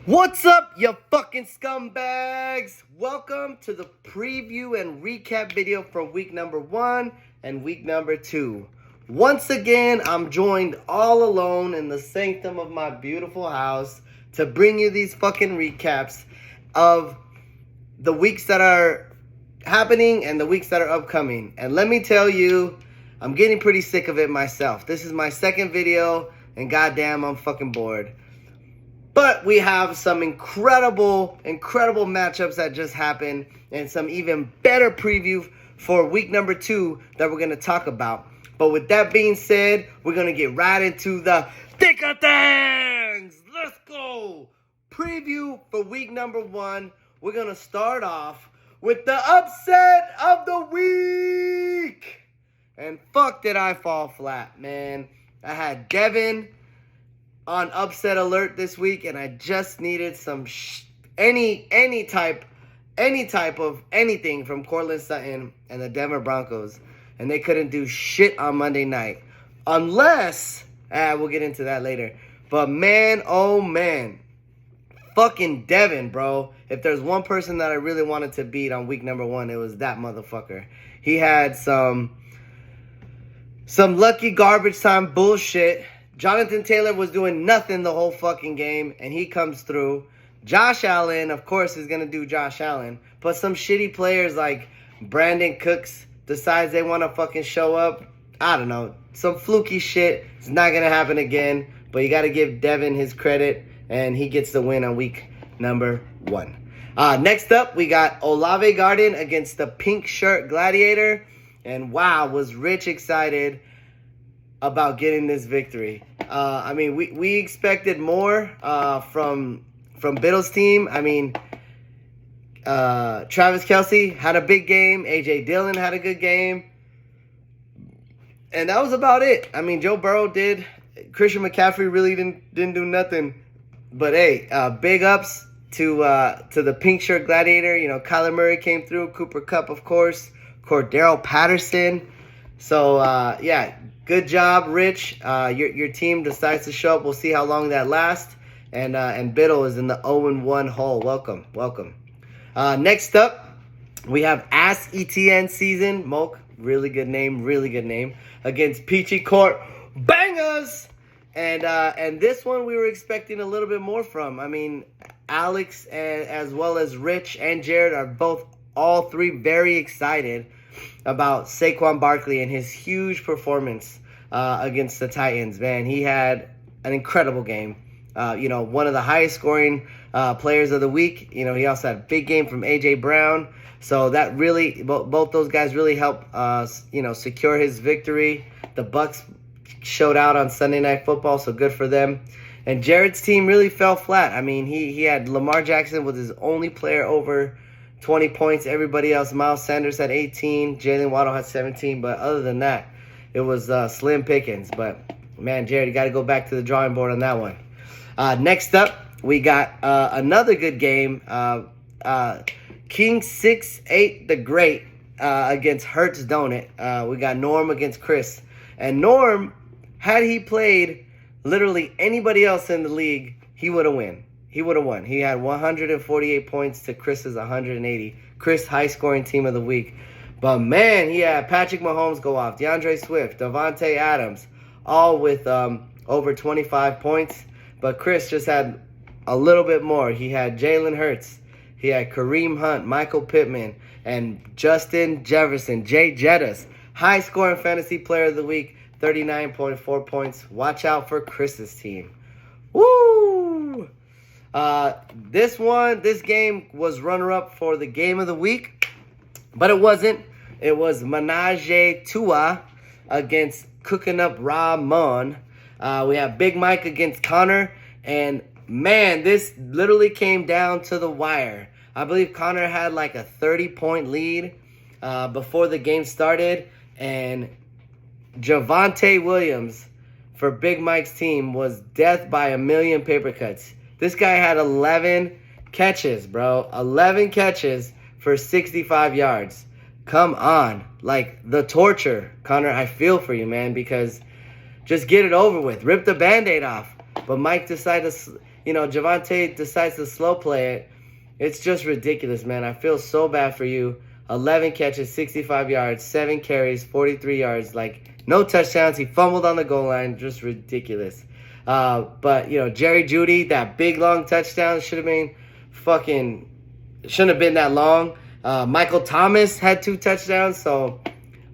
What's up, you fucking scumbags? Welcome to the preview and recap video from week number 1 and week number 2. Once again, I'm joined all alone in the sanctum of my beautiful house to bring you these fucking recaps of the weeks that are happening and the weeks that are upcoming. And let me tell you, I'm getting pretty sick of it myself. This is my second video, and goddamn, I'm fucking bored. But we have some incredible matchups that just happened and some even better preview for week number 2 that we're going to talk about. But with that being said, we're going to get right into the thick of things. Let's go. Preview for week number 1. We're going to start off with the upset of the week. And fuck did I fall flat, man. I had Devin on upset alert this week, and I just needed some any type of anything from Courtland Sutton and the Denver Broncos, and they couldn't do shit on Monday night, unless we'll get into that later. But man, oh man, fucking Devin, bro. If there's one person that I really wanted to beat on week number 1, it was that motherfucker. He had some lucky garbage time bullshit. Jonathan Taylor was doing nothing the whole fucking game, and he comes through. Josh Allen, of course, is going to do Josh Allen. But some shitty players like Brandon Cooks decides they want to fucking show up. I don't know. Some fluky shit. It's not going to happen again. But you got to give Devin his credit, and he gets the win on week number 1. Next up, we got Olave Garden against the Pink Shirt Gladiator. And wow, was Rich excited about getting this victory. I mean, we expected more from Biddle's team. I mean, Travis Kelce had a big game. A.J. Dillon had a good game. And that was about it. I mean, Joe Burrow did. Christian McCaffrey really didn't do nothing. But hey, big ups to the Pink Shirt Gladiator. You know, Kyler Murray came through. Cooper Kupp, of course. Cordero Patterson. So, yeah. Good job, Rich. Your team decides to show up. We'll see how long that lasts. And Biddle is in the 0-1 hole. Welcome. Next up, we have Ask ETN Season. Moke, really good name. Against Peachy Court Bangers. And this one we were expecting a little bit more from. I mean, Alex as well as Rich and Jared are all three very excited about Saquon Barkley and his huge performance against the Titans. Man, he had an incredible game. One of the highest scoring players of the week. You know, he also had a big game from A.J. Brown. So that really, both those guys really helped, secure his victory. The Bucs showed out on Sunday Night Football, so good for them. And Jared's team really fell flat. I mean, he had Lamar Jackson was his only player over 20 points. Everybody else, Miles Sanders had 18. Jalen Waddle had 17. But other than that, it was slim pickings. But, man, Jared, you got to go back to the drawing board on that one. Next up, we got another good game. King 6'8" the Great against Hertz Donut. We got Norm against Chris. And Norm, had he played literally anybody else in the league, he would have won. He had 148 points to Chris's 180. Chris, high-scoring team of the week. But, man, he had Patrick Mahomes go off, DeAndre Swift, Davante Adams, all with over 25 points. But Chris just had a little bit more. He had Jalen Hurts. He had Kareem Hunt, Michael Pittman, and Justin Jefferson, Jay Jettis. High-scoring fantasy player of the week, 39.4 points. Watch out for Chris's team. Woo! This game was runner-up for the game of the week, but it wasn't. It was Menage Tua against Cooking Up Ramon. We have Big Mike against Connor, and man, this literally came down to the wire. I believe Connor had like a 30-point lead before the game started, and Javonte Williams for Big Mike's team was death by a million paper cuts. This guy had 11 catches, bro. 11 catches for 65 yards. Come on. Like, the torture. Connor, I feel for you, man, because just get it over with. Rip the Band-Aid off. But Mike decided to Javonte decides to slow play it. It's just ridiculous, man. I feel so bad for you. 11 catches, 65 yards, 7 carries, 43 yards. Like, no touchdowns. He fumbled on the goal line. Just ridiculous. But, Jerry Jeudy, that big, long touchdown shouldn't have been that long. Michael Thomas had 2 touchdowns, so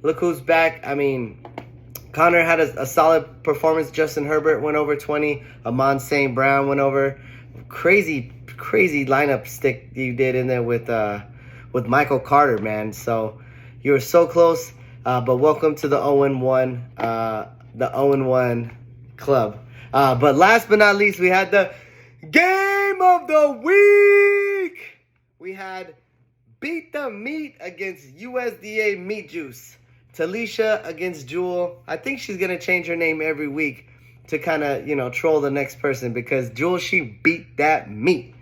look who's back. I mean, Connor had a solid performance. Justin Herbert went over 20. Amon St. Brown went over. Crazy lineup stick you did in there with Michael Carter, man. So you were so close, but welcome to the 0-1 club. But last but not least, we had the game of the week. We had Beat the Meat against USDA Meat Juice. Talisha against Jewel. I think she's going to change her name every week to kind of, troll the next person, because Jewel, she beat that meat.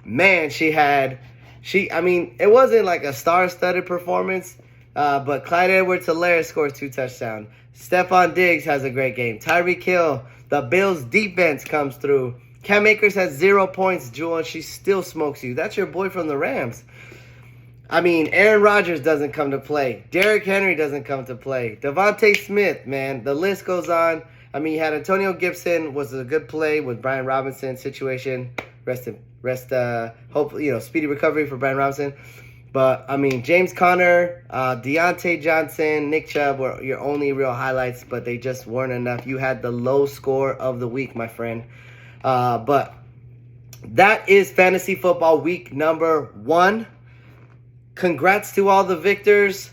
Man, it wasn't like a star-studded performance, but Clyde Edwards-Helaire scores 2 touchdowns. Stephon Diggs has a great game. Tyreek Hill, the Bills' defense comes through. Cam Akers has 0 points, Jewel, and she still smokes you. That's your boy from the Rams. Aaron Rodgers doesn't come to play. Derrick Henry doesn't come to play. Devontae Smith, man, the list goes on. You had Antonio Gibson, was a good play with Brian Robinson situation. Hopefully, speedy recovery for Brian Robinson. But, James Conner, Deontay Johnson, Nick Chubb were your only real highlights, but they just weren't enough. You had the low score of the week, my friend. But that is fantasy football week number 1. Congrats to all the victors,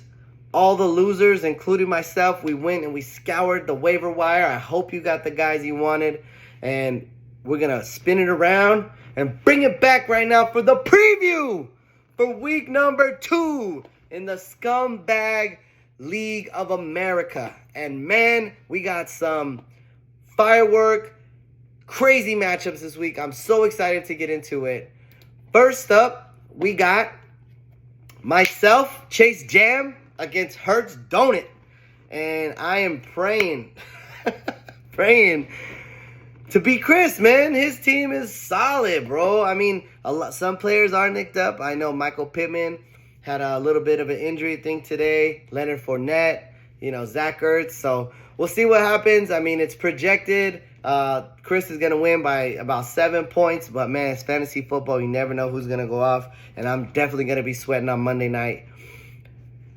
all the losers, including myself. We went and we scoured the waiver wire. I hope you got the guys you wanted. And we're going to spin it around and bring it back right now for the preview for week number 2 in the Scumbag League of America. And man, we got some firework, crazy matchups this week. I'm so excited to get into it. First up, we got myself, Chase Jam, against Hertz Donut. And I am praying to beat Chris, man. His team is solid, bro. Some players are nicked up. I know Michael Pittman had a little bit of an injury thing today. Leonard Fournette, Zach Ertz. So we'll see what happens. It's projected Chris is going to win by about 7 points. But, man, it's fantasy football. You never know who's going to go off. And I'm definitely going to be sweating on Monday night.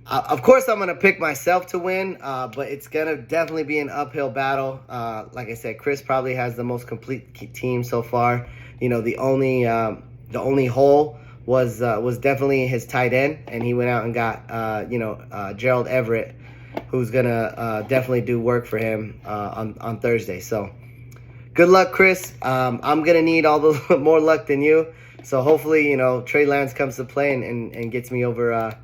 Of course, I'm going to pick myself to win, but it's going to definitely be an uphill battle. Like I said, Chris probably has the most complete team so far. The only hole was definitely his tight end, and he went out and got Gerald Everett, who's going to definitely do work for him on Thursday. So good luck, Chris. I'm going to need all the more luck than you. So hopefully, Trey Lance comes to play and gets me over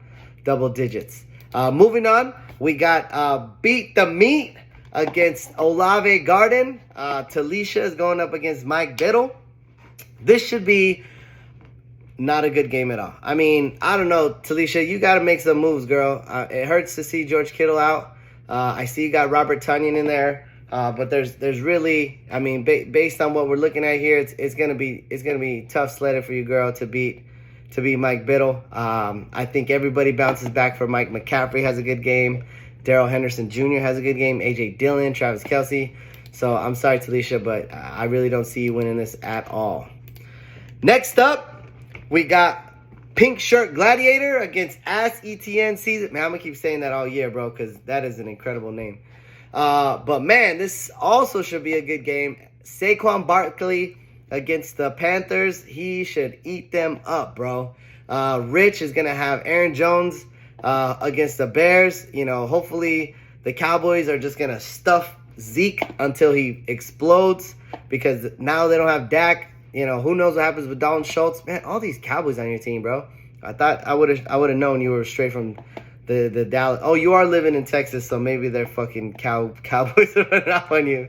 double digits. Moving on, we got Beat the Meat against Olave Garden. Talisha is going up against Mike Biddle. This should be not a good game at all. I don't know, Talisha, you got to make some moves, girl. It hurts to see George Kittle out. I see you got Robert Tonyan in there. But there's really, based on what we're looking at here, it's gonna be tough sledding for you, girl, to beat Mike Biddle. I think everybody bounces back for Mike McCaffrey has a good game. Darrell Henderson Jr. has a good game. A.J. Dillon, Travis Kelce. So I'm sorry, Talisha, but I really don't see you winning this at all. Next up, we got Pink Shirt Gladiator against Ass ETN Season. Man, I'm gonna keep saying that all year, bro, because that is an incredible name. But man, this also should be a good game. Saquon Barkley against the Panthers. He should eat them up, bro. Rich is going to have Aaron Jones against the Bears. Hopefully the Cowboys are just going to stuff Zeke until he explodes, because now they don't have Dak. Who knows what happens with Dalton Schultz. Man, all these Cowboys on your team, bro. I thought I would have known you were straight from the Dallas. Oh, you are living in Texas, so maybe they're fucking Cowboys are out on you.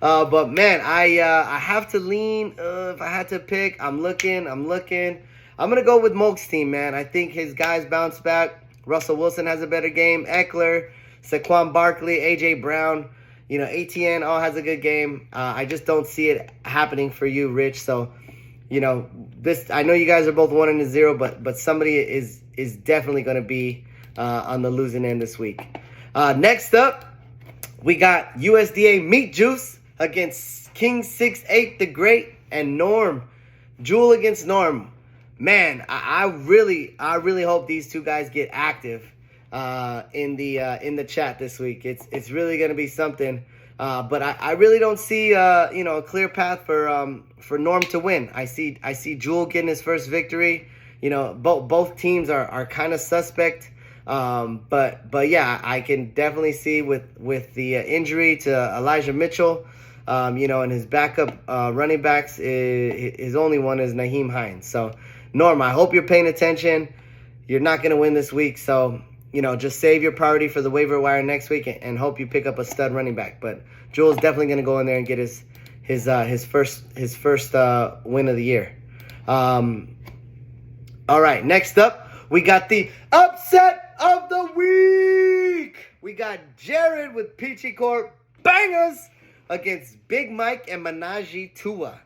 But man, I have to lean. If I had to pick, I'm looking. I'm gonna go with Moke's team, man. I think his guys bounce back. Russell Wilson has a better game. Eckler, Saquon Barkley, AJ Brown. ATN all has a good game. I just don't see it happening for you, Rich. So, this, I know you guys are both 1-0, but somebody is definitely going to be on the losing end this week. Next up, we got USDA Meat Juice against King 6'8" the Great and Norm. Jewel against Norm. Man, I really hope these two guys get active in the chat this week. It's really gonna be something. But I really don't see a clear path for Norm to win. I see Jewel getting his first victory. Both teams are kind of suspect. But yeah, I can definitely see with the injury to Elijah Mitchell, and his backup running backs, his only one is Naheem Hines. So, Norm, I hope you're paying attention. You're not going to win this week, so just save your priority for the waiver wire next week and hope you pick up a stud running back. But Joel's definitely going to go in there and get his first win of the year. All right, next up, we got the upset of the week. We got Jared with Peachy Corp bangers against Big Mike and Manaji Tua.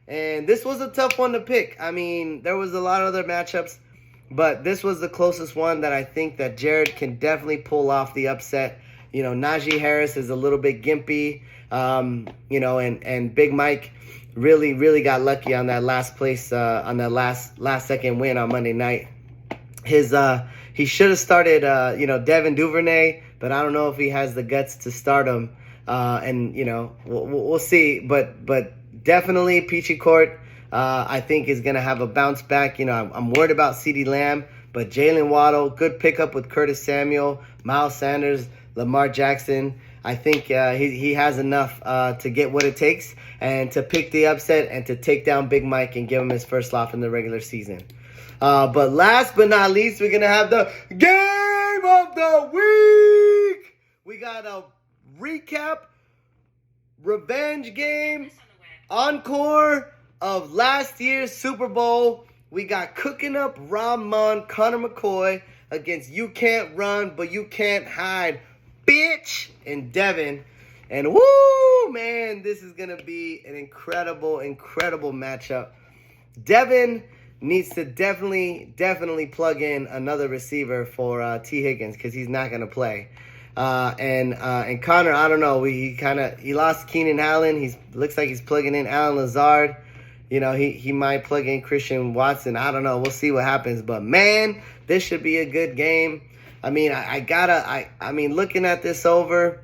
And this was a tough one to pick. I mean, there was a lot of other matchups, but this was the closest one that I think that Jared can definitely pull off the upset. Najee Harris is a little bit gimpy, and Big Mike really got lucky on that last place, on that last second win on Monday night. He should have started, Devin Duvernay, but I don't know if he has the guts to start him. We'll see, but definitely Peachy Court, I think is going to have a bounce back. I'm worried about CeeDee Lamb, but Jalen Waddle, good pickup with Curtis Samuel, Miles Sanders, Lamar Jackson. I think he has enough to get what it takes and to pick the upset and to take down Big Mike and give him his first loss in the regular season. But last but not least, we're going to have the Game of the Week. We got a recap, revenge game, encore of last year's Super Bowl. We got Cooking Up Ramon Connor McCoy against You Can't Run But You Can't Hide, bitch, and Devin. And woo, man, this is going to be an incredible matchup. Devin needs to definitely plug in another receiver for T. Higgins because he's not going to play. And Connor, I don't know. He lost Keenan Allen. Looks like he's plugging in Alan Lazard. He might plug in Christian Watson. I don't know. We'll see what happens. But man, this should be a good game. I mean, I mean, looking at this over,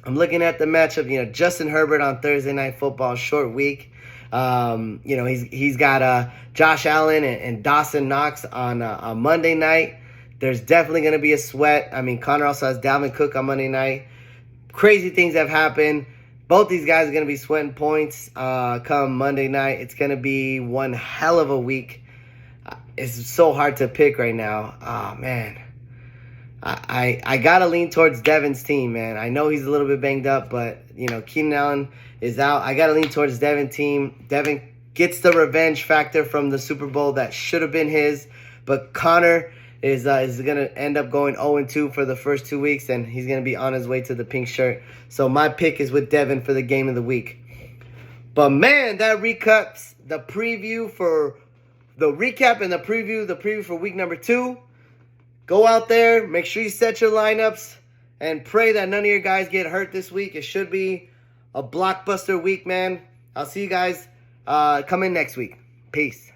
I'm looking at the matchup. Justin Herbert on Thursday Night Football, short week. He's got Josh Allen and Dawson Knox on Monday night. There's definitely going to be a sweat. I mean, Connor also has Dalvin Cook on Monday night. Crazy things have happened. Both these guys are going to be sweating points come Monday night. It's going to be one hell of a week. It's so hard to pick right now. Oh, man. I got to lean towards Devin's team, man. I know he's a little bit banged up, but, Keenan Allen is out. I got to lean towards Devin's team. Devin gets the revenge factor from the Super Bowl that should have been his, but Connor is going to end up going 0-2 for the first 2 weeks, and he's going to be on his way to the pink shirt. So my pick is with Devin for the Game of the Week. But, man, that recaps the preview for the recap and the preview for week number 2. Go out there, make sure you set your lineups, and pray that none of your guys get hurt this week. It should be a blockbuster week, man. I'll see you guys come in next week. Peace.